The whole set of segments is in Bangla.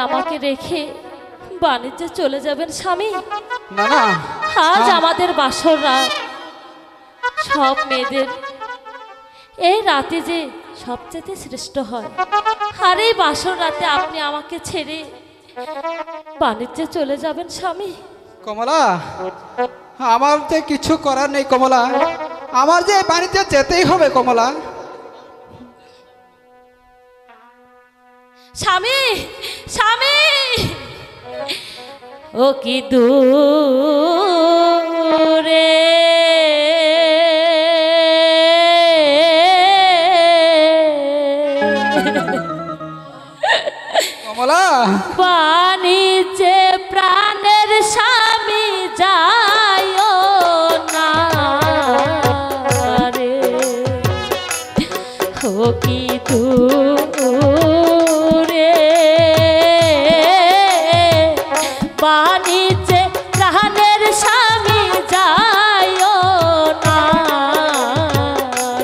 আমাকে রেখে বাণিজ্যে চলে যাবেন স্বামী? না না, আজ আমাদের বাসর রাত, সব মেয়েদের এই রাতে যে সবচেয়ে শ্রেষ্ঠ হয়, আর এই বাসর রাতে আপনি আমাকে ছেড়ে বাণিজ্যে চলে যাবেন স্বামী? কমলা, আমার যে কিছু করার নেই কমলা, আমার যে বাণিজ্যে যেতেই হবে কমলা। স্বামী, স্বামী, ও কি দূরে কমলা, বাণিজ্যে প্রাণের স্বামী যায়ও না রে, ও কি দূরে বাণিজ্যে প্রাণের স্বামী যায়ও না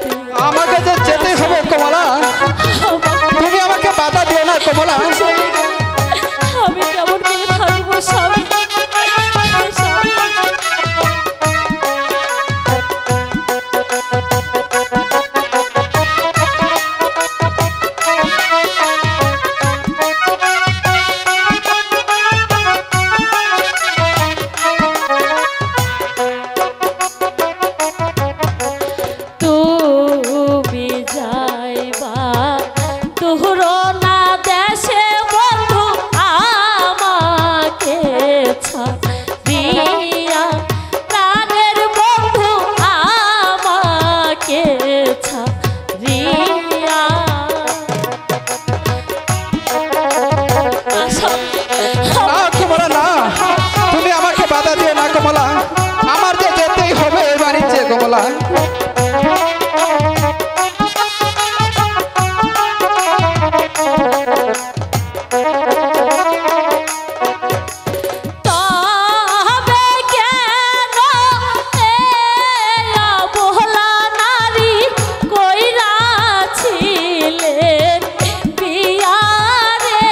রে। আমাকে যে যেতেই হবে কমলা, তুমি আমাকে বাধা দিও না কমলা। আমি কেমন করে থাকবো স্বামী? তুমি যাইবা তোর না দেশে বন্ধু, আমাকে ছাড়িয়া প্রাণের বন্ধু, আমাকে ছাড়িয়া। না কমলা না, তুমি আমাকে বাধা দিও না কমলা, আমার যে যেতেই হবে এই বাণিজ্যে কমলা। তবে কেন এই অবলা নারী কইরাছিলেন বিয়া রে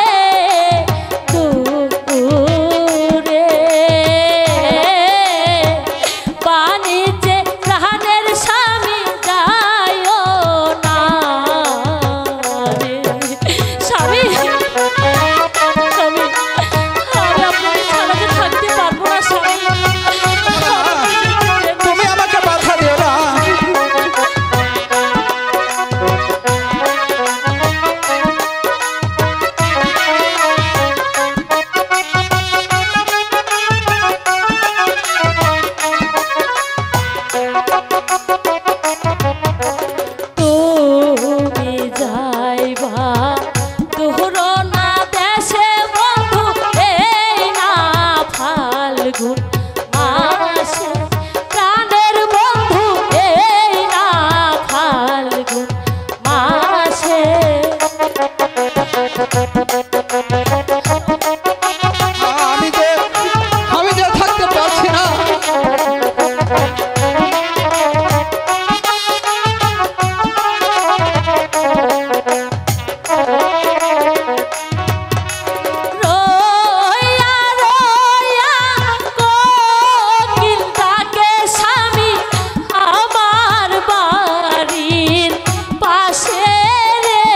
দূরে, বাণিজ্যে প্রাণের স্বামী যায়ও না রে। স্বামী, স্বামী, আমি আপনাকে ছাড়া যে থাকতে পারবো না স্বামী। তুমি আমাকে বাধা দিও না। তুমি যাইবা তোর না দেশে বন্ধু, এই না ফাল্গুন মাসে প্রাণের বন্ধু, এই না ফাল্গুন মাসে। আমি যে থাকতে পারছি না। রোয়া রোয়া কোকিল ডাকে স্বামী, আমার বাড়ির পাশে রে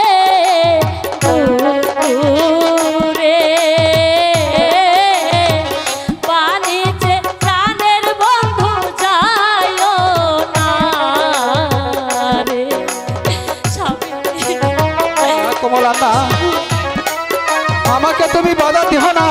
দূরে, বাণিজ্যে প্রাণের বন্ধু যায়ও না রে। স্বামী, কমলা না, আমাকে তুমি বাধা দিও না।